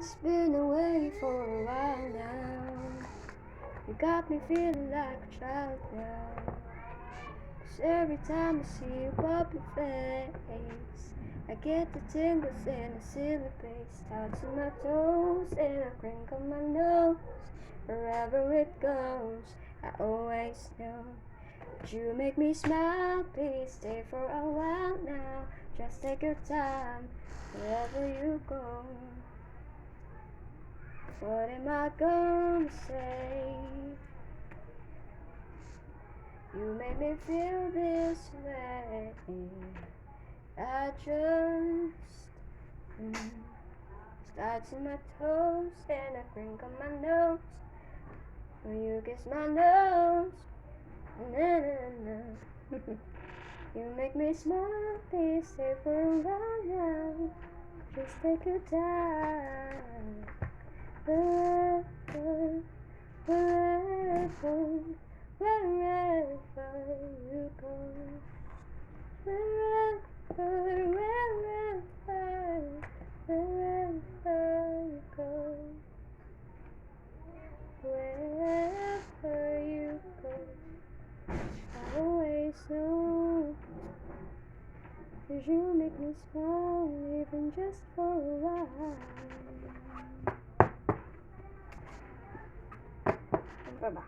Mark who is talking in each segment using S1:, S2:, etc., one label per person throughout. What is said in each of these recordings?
S1: It's been away for a while now. You got me feeling like a child now. 'Cause every time I see your bubbly face, I get the tingles in a silly place. Touching my toes and I crinkle my nose. Wherever it goes, I always know that you make me smile. Please stay for a while now. Just take your time wherever you go. What am I gonna say? You made me feel this way. I just start to my toes and I crinkle my nose when you kiss my nose. Na, na, na. You make me smile. Please stay for a while now. Just take your time. Wherever, wherever, wherever you go. Wherever, wherever, wherever you go. Wherever you go, I always know, 'cause you make me smile even just for a while. Bye-bye.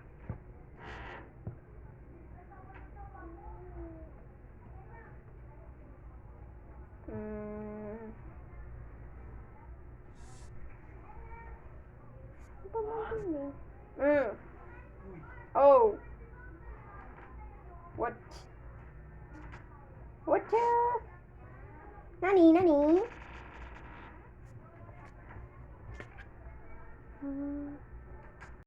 S1: Oh. What? What? Nani, nani?